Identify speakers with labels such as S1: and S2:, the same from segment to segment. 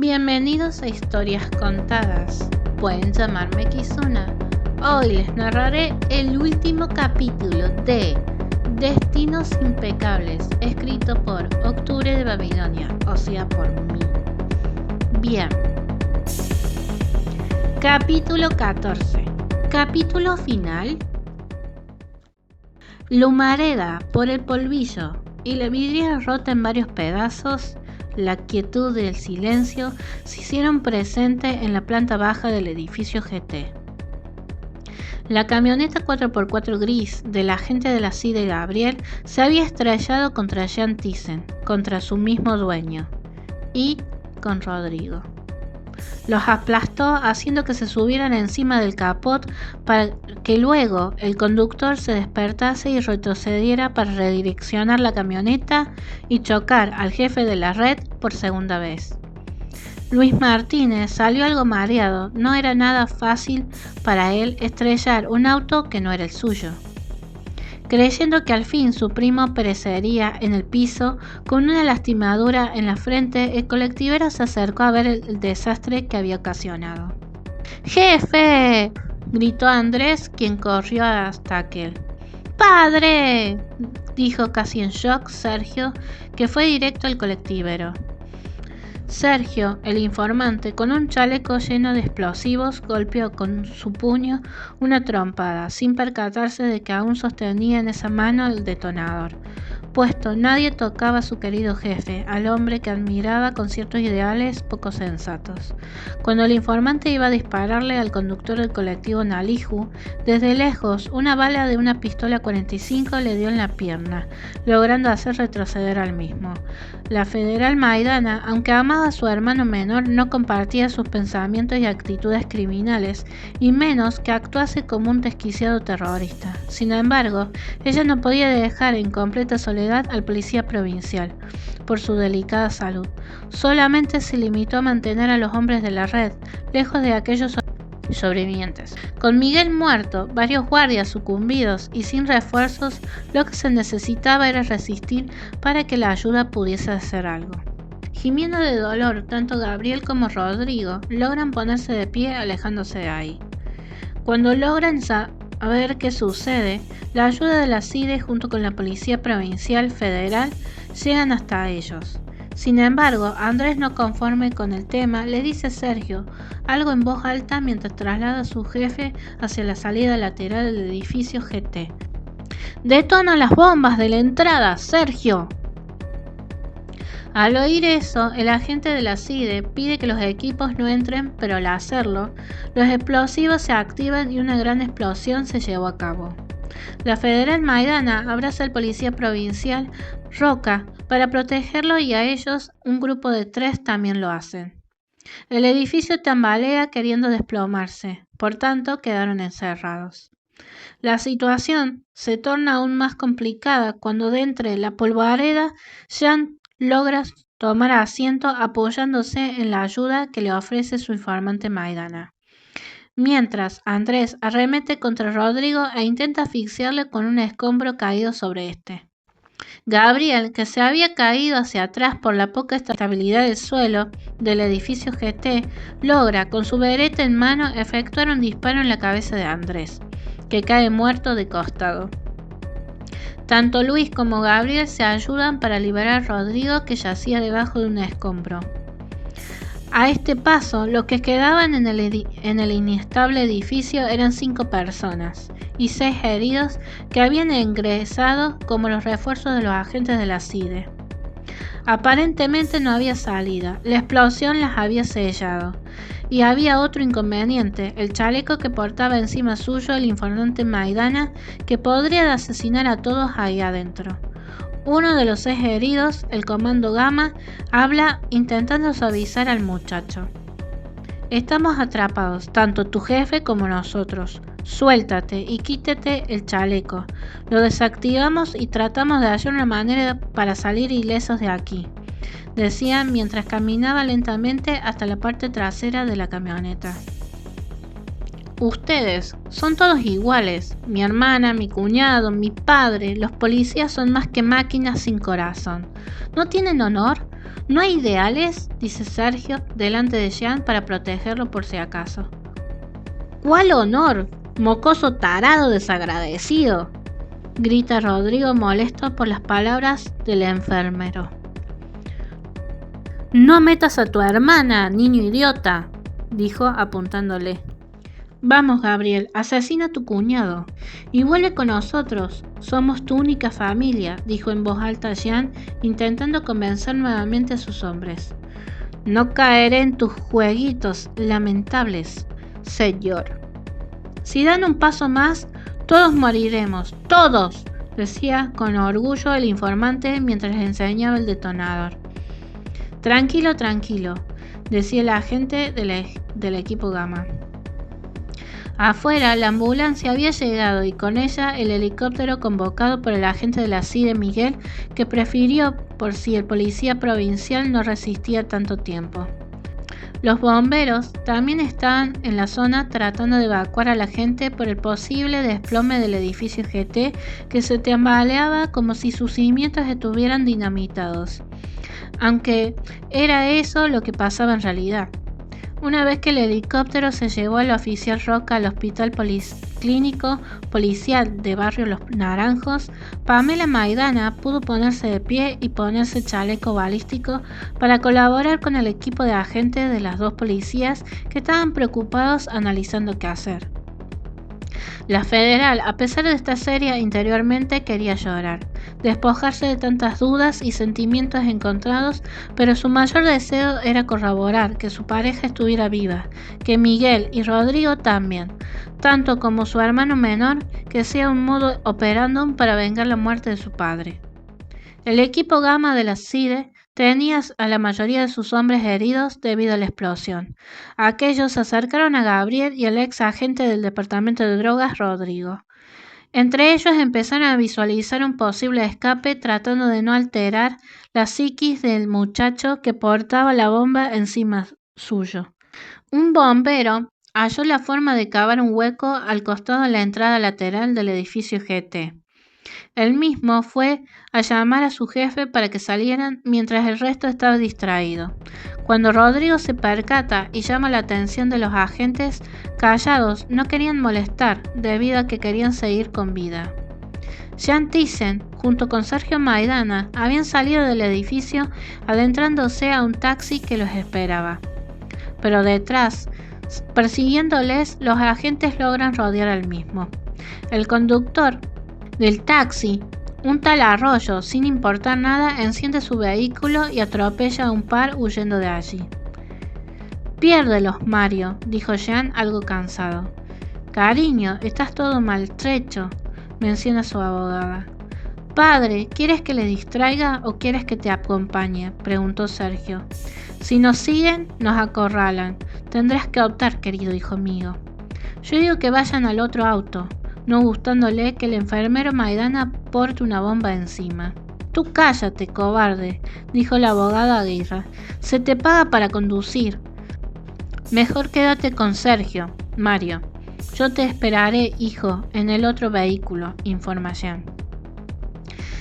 S1: Bienvenidos a Historias Contadas. Pueden llamarme Kizuna. Hoy les narraré el último capítulo de Destinos Impecables, escrito por Octubre de Babilonia, o sea, por mí. Bien. Capítulo 14. Capítulo final. La humareda por el polvillo y la vidriera rota en varios pedazos. La quietud y el silencio se hicieron presente en la planta baja del edificio GT. La camioneta 4x4 gris del agente de la CIDE Gabriel se había estrellado contra Jean Thyssen, contra su mismo dueño, y con Rodrigo. Los aplastó haciendo que se subieran encima del capot para que luego el conductor se despertase y retrocediera para redireccionar la camioneta y chocar al jefe de la red por segunda vez. Luis Martínez salió algo mareado. No era nada fácil para él estrellar un auto que no era el suyo. Creyendo que al fin su primo perecería en el piso con una lastimadura en la frente, el colectivero se acercó a ver el desastre que había ocasionado. ¡Jefe!, gritó Andrés, quien corrió hasta aquel. ¡Padre!, dijo casi en shock Sergio, que fue directo al colectivero. Sergio, el informante, con un chaleco lleno de explosivos, golpeó con su puño una trompada, sin percatarse de que aún sostenía en esa mano el detonador, puesto nadie tocaba a su querido jefe, al hombre que admiraba con ciertos ideales poco sensatos. Cuando el informante iba a dispararle al conductor del colectivo Naliju, desde lejos una bala de una pistola 45 le dio en la pierna, logrando hacer retroceder al mismo. La federal Maidana, aunque amaba a su hermano menor, no compartía sus pensamientos y actitudes criminales, y menos que actuase como un desquiciado terrorista. Sin embargo, ella no podía dejar en completa soledad al policía provincial, por su delicada salud. Solamente se limitó a mantener a los hombres de la red, lejos de aquellos sobrevivientes. Con Miguel muerto, varios guardias sucumbidos y sin refuerzos, lo que se necesitaba era resistir para que la ayuda pudiese hacer algo. Gimiendo de dolor, tanto Gabriel como Rodrigo logran ponerse de pie alejándose de ahí. Cuando logran saber qué sucede, la ayuda de la CIDE junto con la Policía Provincial Federal llegan hasta ellos. Sin embargo, Andrés, no conforme con el tema, le dice a Sergio algo en voz alta mientras traslada a su jefe hacia la salida lateral del edificio GT. ¡Detona las bombas de la entrada, Sergio! Al oír eso, el agente de la CIDE pide que los equipos no entren, pero al hacerlo, los explosivos se activan y una gran explosión se llevó a cabo. La federal Maidana abraza al policía provincial Roca para protegerlo y a ellos un grupo de 3 también lo hacen. El edificio tambalea queriendo desplomarse, por tanto quedaron encerrados. La situación se torna aún más complicada cuando de entre la polvareda Jean logra tomar asiento apoyándose en la ayuda que le ofrece su informante Maidana. Mientras, Andrés arremete contra Rodrigo e intenta asfixiarle con un escombro caído sobre este. Gabriel, que se había caído hacia atrás por la poca estabilidad del suelo del edificio GT, logra, con su bereta en mano, efectuar un disparo en la cabeza de Andrés, que cae muerto de costado. Tanto Luis como Gabriel se ayudan para liberar a Rodrigo, que yacía debajo de un escombro. A este paso, los que quedaban en el inestable edificio eran 5 personas y 6 heridos que habían ingresado como los refuerzos de los agentes de la CIDE. Aparentemente no había salida, la explosión las había sellado. Y había otro inconveniente, el chaleco que portaba encima suyo el informante Maidana, que podría asesinar a todos ahí adentro. Uno de los 6 heridos, el comando Gamma, habla intentando suavizar al muchacho. Estamos atrapados, tanto tu jefe como nosotros. Suéltate y quítate el chaleco. Lo desactivamos y tratamos de hallar una manera para salir ilesos de aquí, decía mientras caminaba lentamente hasta la parte trasera de la camioneta. Ustedes son todos iguales, mi hermana, mi cuñado, mi padre, los policías son más que máquinas sin corazón. ¿No tienen honor? ¿No hay ideales?, dice Sergio delante de Jean para protegerlo por si acaso. ¿Cuál honor, mocoso tarado desagradecido?, grita Rodrigo molesto por las palabras del enfermero. No metas a tu hermana, niño idiota, dijo apuntándole. Vamos, Gabriel, asesina a tu cuñado y vuelve con nosotros. Somos tu única familia, dijo en voz alta Jean, intentando convencer nuevamente a sus hombres. No caeré en tus jueguitos lamentables, señor. Si dan un paso más, todos moriremos, todos, decía con orgullo el informante mientras le enseñaba el detonador. Tranquilo, tranquilo, decía el agente del equipo Gamma. Afuera, la ambulancia había llegado y con ella el helicóptero convocado por el agente de la CIDE Miguel, que prefirió por si el policía provincial no resistía tanto tiempo. Los bomberos también estaban en la zona tratando de evacuar a la gente por el posible desplome del edificio GT, que se tambaleaba como si sus cimientos estuvieran dinamitados. Aunque era eso lo que pasaba en realidad. Una vez que el helicóptero se llevó al oficial Roca al hospital clínico policial de Barrio Los Naranjos, Pamela Maidana pudo ponerse de pie y ponerse chaleco balístico para colaborar con el equipo de agentes de las dos policías que estaban preocupados analizando qué hacer. La federal, a pesar de estar seria interiormente, quería llorar, despojarse de tantas dudas y sentimientos encontrados, pero su mayor deseo era corroborar que su pareja estuviera viva, que Miguel y Rodrigo también, tanto como su hermano menor, que sea un modo operandum para vengar la muerte de su padre. El equipo Gamma de la CIDE tenía a la mayoría de sus hombres heridos debido a la explosión. Aquellos se acercaron a Gabriel y al ex agente del departamento de drogas, Rodrigo. Entre ellos empezaron a visualizar un posible escape tratando de no alterar la psiquis del muchacho que portaba la bomba encima suyo. Un bombero halló la forma de cavar un hueco al costado de la entrada lateral del edificio GT. Él mismo fue a llamar a su jefe para que salieran mientras el resto estaba distraído. Cuando Rodrigo se percata y llama la atención de los agentes, callados, no querían molestar debido a que querían seguir con vida. Jean Thyssen, junto con Sergio Maidana, habían salido del edificio adentrándose a un taxi que los esperaba. Pero detrás, persiguiéndoles, los agentes logran rodear al mismo. El conductor del taxi, un tal Arroyo, sin importar nada, enciende su vehículo y atropella a un par huyendo de allí. Piérdelos, Mario, dijo Jean algo cansado. Cariño, estás todo maltrecho, menciona su abogada. Padre, ¿quieres que le distraiga o quieres que te acompañe?, preguntó Sergio. Si nos siguen, nos acorralan. Tendrás que optar, querido hijo mío. Yo digo que vayan al otro auto, no gustándole que el enfermero Maidana porte una bomba encima. Tú cállate, cobarde, dijo la abogada Aguirre. Se te paga para conducir. Mejor quédate con Sergio, Mario. Yo te esperaré, hijo, en el otro vehículo, informa Jean.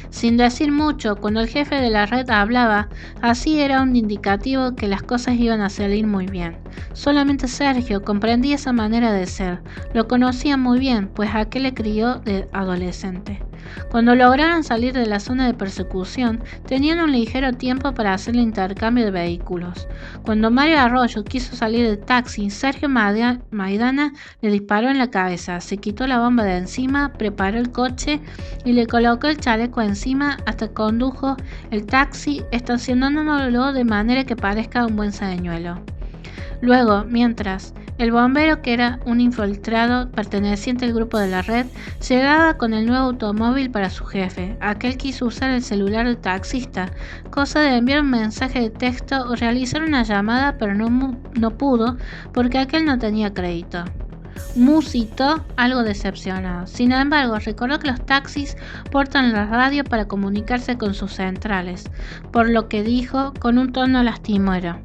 S1: Sin decir mucho, cuando el jefe de la red hablaba, así era un indicativo que las cosas iban a salir muy bien. Solamente Sergio comprendía esa manera de ser, lo conocía muy bien, pues aquel le crió de adolescente. Cuando lograron salir de la zona de persecución, tenían un ligero tiempo para hacer el intercambio de vehículos. Cuando Mario Arroyo quiso salir del taxi, Sergio Maidana le disparó en la cabeza, se quitó la bomba de encima, preparó el coche y le colocó el chaleco encima hasta que condujo el taxi, estacionándolo de manera que parezca un buen señuelo. Luego, mientras, el bombero, que era un infiltrado perteneciente al grupo de la red, llegaba con el nuevo automóvil para su jefe. Aquel quiso usar el celular del taxista, cosa de enviar un mensaje de texto o realizar una llamada, pero no pudo porque aquel no tenía crédito. Musitó algo decepcionado. Sin embargo, recordó que los taxis portan la radio para comunicarse con sus centrales, por lo que dijo con un tono lastimero: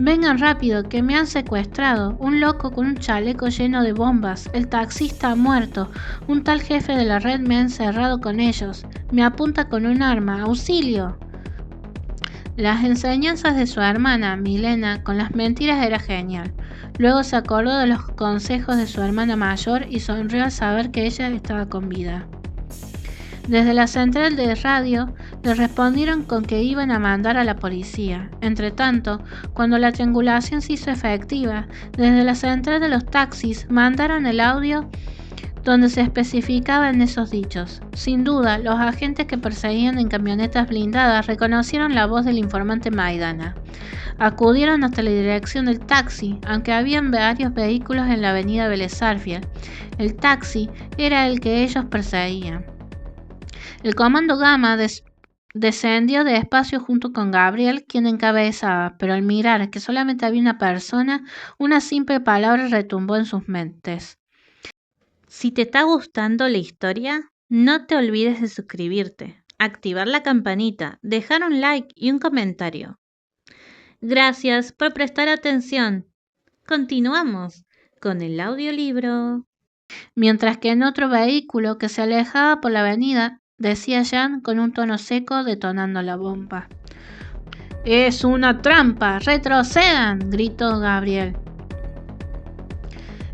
S1: Vengan rápido, que me han secuestrado. Un loco con un chaleco lleno de bombas. El taxista ha muerto. Un tal jefe de la red me ha encerrado con ellos. Me apunta con un arma. ¡Auxilio! Las enseñanzas de su hermana, Milena, con las mentiras era genial. Luego se acordó de los consejos de su hermana mayor y sonrió al saber que ella estaba con vida. Desde la central de radio le respondieron con que iban a mandar a la policía. Entretanto, cuando la triangulación se hizo efectiva, desde la central de los taxis mandaron el audio donde se especificaban esos dichos. Sin duda, los agentes que perseguían en camionetas blindadas reconocieron la voz del informante Maidana. Acudieron hasta la dirección del taxi, aunque habían varios vehículos en la avenida Vélez Sarsfield. El taxi era el que ellos perseguían. El comando Gamma descendió despacio junto con Gabriel, quien encabezaba, pero al mirar que solamente había una persona, una simple palabra retumbó en sus mentes. Si te está gustando la historia, no te olvides de suscribirte, activar la campanita, dejar un like y un comentario. Gracias por prestar atención. Continuamos con el audiolibro. Mientras que en otro vehículo que se alejaba por la avenida, decía Jan con un tono seco detonando la bomba. ¡Es una trampa! ¡Retrocedan!, gritó Gabriel.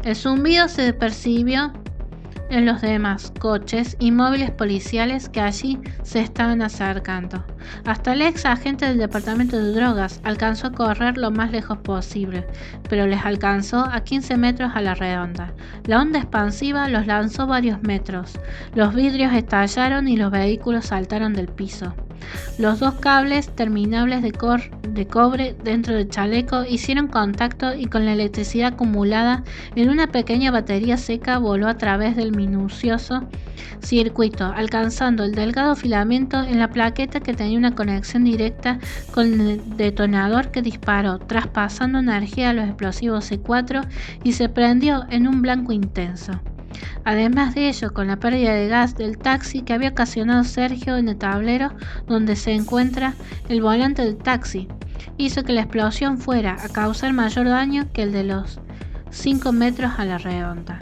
S1: El zumbido se percibió en los demás coches y móviles policiales que allí se estaban acercando. Hasta el ex agente del departamento de drogas alcanzó a correr lo más lejos posible, pero les alcanzó a 15 metros a la redonda. La onda expansiva los lanzó varios metros. Los vidrios estallaron y los vehículos saltaron del piso. Los dos cables terminables de cobre dentro del chaleco hicieron contacto y con la electricidad acumulada en una pequeña batería seca voló a través del minucioso circuito, alcanzando el delgado filamento en la plaqueta que tenía una conexión directa con el detonador que disparó, traspasando energía a los explosivos C4 y se prendió en un blanco intenso. Además de ello, con la pérdida de gas del taxi que había ocasionado Sergio en el tablero donde se encuentra el volante del taxi, hizo que la explosión fuera a causar mayor daño que el de los 5 metros a la redonda.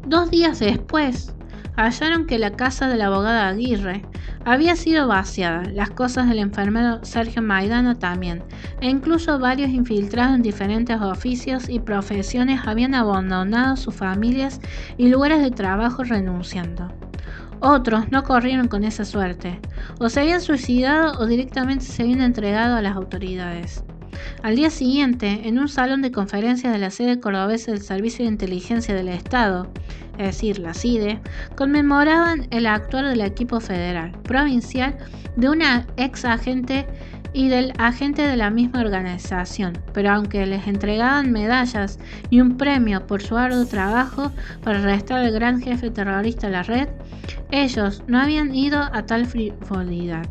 S1: 2 días después, hallaron que la casa de la abogada Aguirre había sido vaciada, las cosas del enfermero Sergio Maidana también, e incluso varios infiltrados en diferentes oficios y profesiones habían abandonado sus familias y lugares de trabajo renunciando. Otros no corrieron con esa suerte, o se habían suicidado o directamente se habían entregado a las autoridades. Al día siguiente, en un salón de conferencias de la sede cordobesa del Servicio de Inteligencia del Estado, es decir, la CIDE, conmemoraban el actuar del equipo federal, provincial, de una ex agente y del agente de la misma organización, pero aunque les entregaban medallas y un premio por su arduo trabajo para arrestar al gran jefe terrorista de la red, ellos no habían ido a tal frivolidad,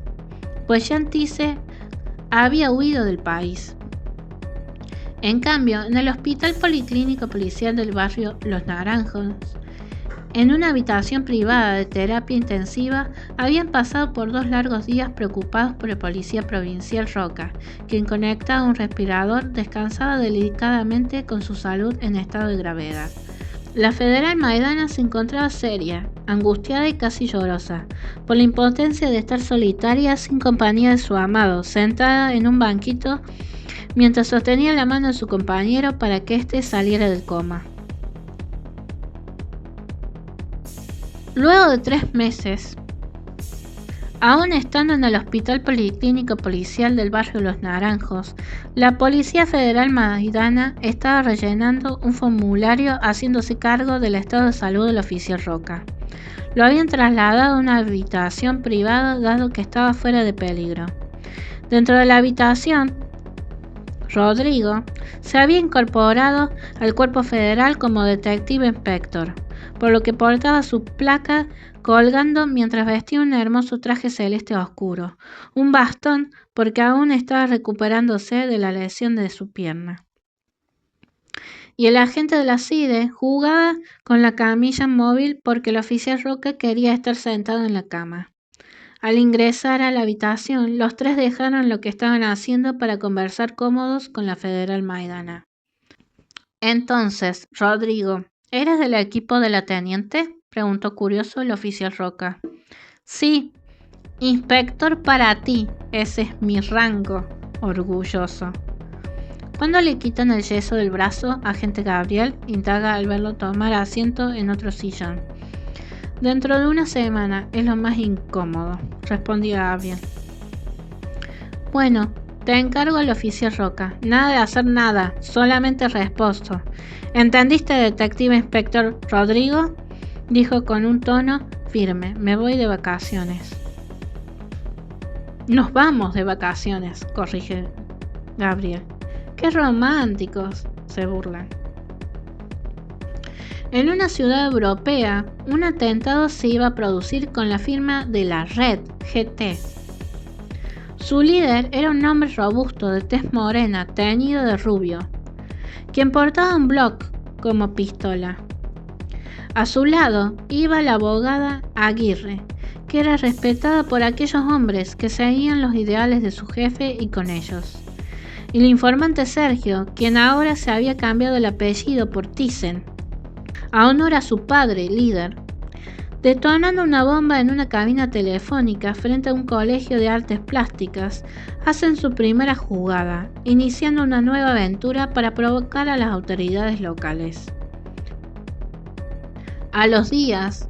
S1: pues Jan Thysse había huido del país. En cambio, en el Hospital Policlínico Policial del barrio Los Naranjos, en una habitación privada de terapia intensiva, habían pasado por 2 largos días preocupados por el policía provincial Roca, quien conectado a un respirador descansaba delicadamente con su salud en estado de gravedad. La federal Maidana se encontraba seria, angustiada y casi llorosa, por la impotencia de estar solitaria sin compañía de su amado, sentada en un banquito mientras sostenía la mano de su compañero para que éste saliera del coma. Luego de 3 meses, aún estando en el Hospital Policlínico Policial del barrio Los Naranjos, la Policía Federal Maidana estaba rellenando un formulario haciéndose cargo del estado de salud del oficial Roca. Lo habían trasladado a una habitación privada dado que estaba fuera de peligro. Dentro de la habitación, Rodrigo se había incorporado al cuerpo federal como detective inspector, por lo que portaba su placa colgando mientras vestía un hermoso traje celeste oscuro, un bastón porque aún estaba recuperándose de la lesión de su pierna. Y el agente de la CIDE jugaba con la camilla móvil porque el oficial Roca quería estar sentado en la cama. Al ingresar a la habitación, los 3 dejaron lo que estaban haciendo para conversar cómodos con la federal Maidana. Entonces, Rodrigo, ¿eres del equipo de la teniente?, preguntó curioso el oficial Roca. Sí, Inspector para ti, ese es mi rango, orgulloso. Cuando le quitan el yeso del brazo, agente Gabriel indaga al verlo tomar asiento en otro sillón. Dentro de una semana, es lo más incómodo, respondía Gabriel. Bueno, te encargo al oficial Roca. Nada de hacer nada, solamente reposo. ¿Entendiste, detective inspector Rodrigo? Dijo con un tono firme. Me voy de vacaciones. Nos vamos de vacaciones, corrige Gabriel. ¡Qué románticos!, se burlan. En una ciudad europea, un atentado se iba a producir con la firma de la Red GT. Su líder era un hombre robusto de tez morena, teñido de rubio, quien portaba un Glock como pistola. A su lado iba la abogada Aguirre, que era respetada por aquellos hombres que seguían los ideales de su jefe y con ellos. Y el informante Sergio, quien ahora se había cambiado el apellido por Thyssen, a honor a su padre, líder, detonando una bomba en una cabina telefónica frente a un colegio de artes plásticas, hacen su primera jugada, iniciando una nueva aventura para provocar a las autoridades locales. A los días,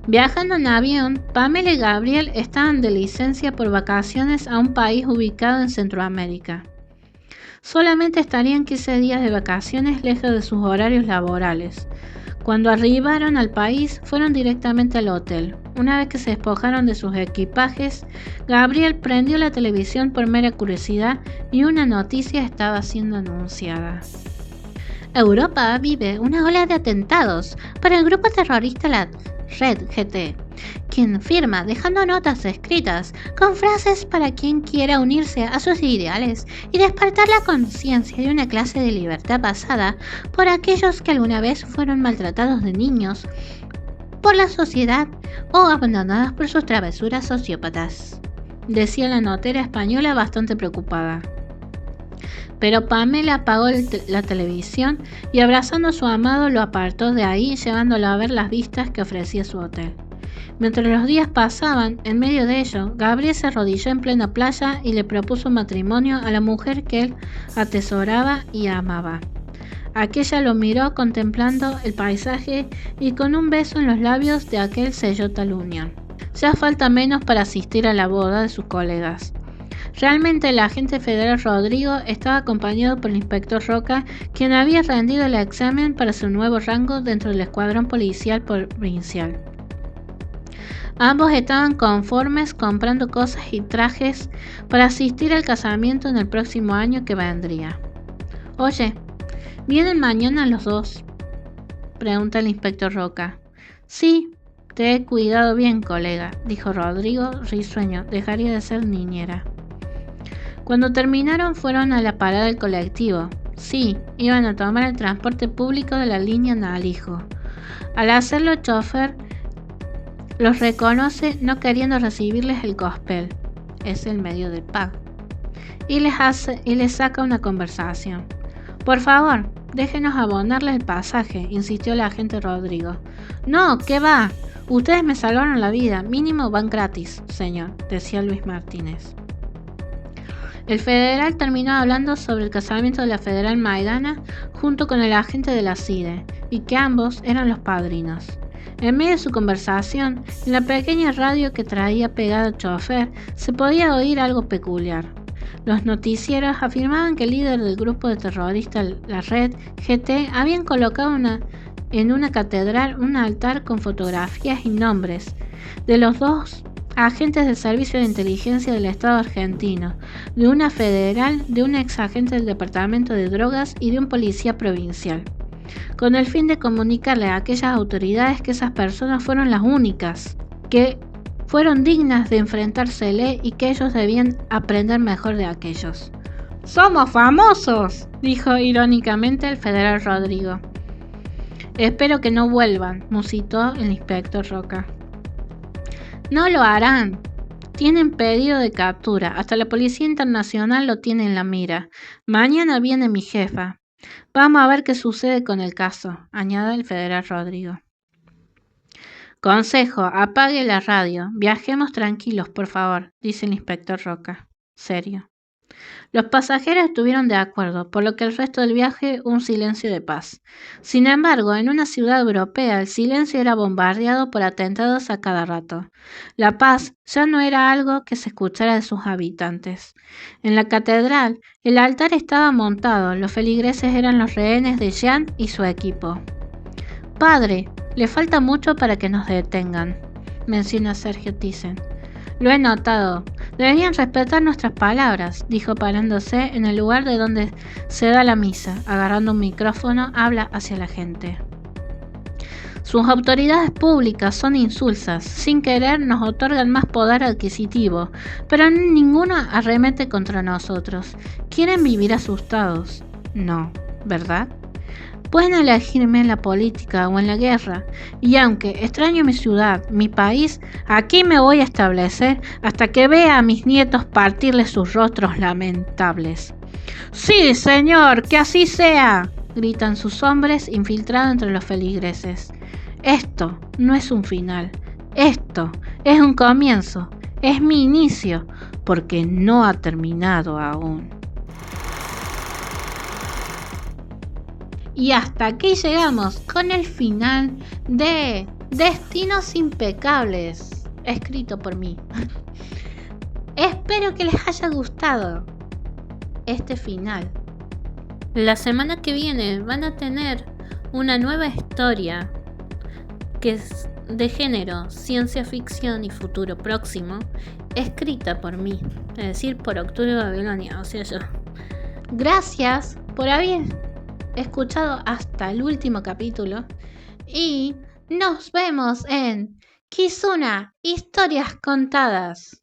S1: viajando en avión, Pamela y Gabriel estaban de licencia por vacaciones a un país ubicado en Centroamérica. Solamente estarían 15 días de vacaciones lejos de sus horarios laborales. Cuando arribaron al país, fueron directamente al hotel. Una vez que se despojaron de sus equipajes, Gabriel prendió la televisión por mera curiosidad y una noticia estaba siendo anunciada. Europa vive una ola de atentados por el grupo terrorista la Red GT, quien firma dejando notas escritas con frases para quien quiera unirse a sus ideales y despertar la conciencia de una clase de libertad basada por aquellos que alguna vez fueron maltratados de niños por la sociedad o abandonados por sus travesuras sociópatas, decía la notera española bastante preocupada. Pero Pamela apagó la televisión y abrazando a su amado lo apartó de ahí, llevándolo a ver las vistas que ofrecía su hotel. Mientras los días pasaban, en medio de ello, Gabriel se arrodilló en plena playa y le propuso matrimonio a la mujer que él atesoraba y amaba. Aquella lo miró contemplando el paisaje y con un beso en los labios de aquel selló tal unión. Ya falta menos para asistir a la boda de sus colegas. Realmente el agente federal Rodrigo estaba acompañado por el inspector Roca, quien había rendido el examen para su nuevo rango dentro del escuadrón policial provincial. Ambos estaban conformes comprando cosas y trajes para asistir al casamiento en el próximo año que vendría. Oye, ¿vienen mañana los dos?, pregunta el inspector Roca. Sí, te he cuidado bien, colega, dijo Rodrigo risueño, dejaría de ser niñera. Cuando terminaron fueron a la parada del colectivo. Sí, iban a tomar el transporte público de la línea Nalijo. Al hacerlo el chofer los reconoce no queriendo recibirles el cospel, es el medio de pago, y les saca una conversación. Por favor, déjenos abonarles el pasaje, insistió el agente Rodrigo. No, ¿qué va? Ustedes me salvaron la vida, mínimo van gratis, señor, decía Luis Martínez. El federal terminó hablando sobre el casamiento de la federal Maidana junto con el agente de la CIDE, y que ambos eran los padrinos. En medio de su conversación, en la pequeña radio que traía pegado el chofer, se podía oír algo peculiar. Los noticieros afirmaban que el líder del grupo de terroristas, la Red GT, habían colocado en una catedral un altar con fotografías y nombres de los dos agentes del Servicio de Inteligencia del Estado argentino, de una federal, de un exagente del Departamento de Drogas y de un policía provincial, con el fin de comunicarle a aquellas autoridades que esas personas fueron las únicas que fueron dignas de enfrentársele y que ellos debían aprender mejor de aquellos. ¡Somos famosos!, dijo irónicamente el federal Rodrigo. Espero que no vuelvan, musitó el inspector Roca. No lo harán. Tienen pedido de captura. Hasta la Policía Internacional lo tiene en la mira. Mañana viene mi jefa. Vamos a ver qué sucede con el caso, añade el federal Rodrigo. Consejo, apague la radio. Viajemos tranquilos, por favor, dice el inspector Roca. Serio. Los pasajeros estuvieron de acuerdo, por lo que el resto del viaje un silencio de paz. Sin embargo, en una ciudad europea el silencio era bombardeado por atentados a cada rato. La paz ya no era algo que se escuchara de sus habitantes. En la catedral, el altar estaba montado, los feligreses eran los rehenes de Jean y su equipo. Padre, le falta mucho para que nos detengan, menciona Sergio Thyssen. Lo he notado. Deberían respetar nuestras palabras, dijo parándose en el lugar de donde se da la misa. Agarrando un micrófono, habla hacia la gente. Sus autoridades públicas son insulsas. Sin querer nos otorgan más poder adquisitivo, pero ninguno arremete contra nosotros. Quieren vivir asustados. No, ¿verdad? Pueden elegirme en la política o en la guerra, y aunque extraño mi ciudad, mi país, aquí me voy a establecer hasta que vea a mis nietos partirles sus rostros lamentables. ¡Sí, señor! ¡Que así sea!, gritan sus hombres infiltrados entre los feligreses. Esto no es un final, esto es un comienzo, es mi inicio, porque no ha terminado aún. Y hasta aquí llegamos con el final de Destinos Impecables, escrito por mí. Espero que les haya gustado este final. La semana que viene van a tener una nueva historia que es de género, ciencia ficción y futuro próximo, escrita por mí, es decir, por Octavio Babilonia, o sea, yo. Gracias por haber escuchado hasta el último capítulo y nos vemos en Kizuna, historias contadas.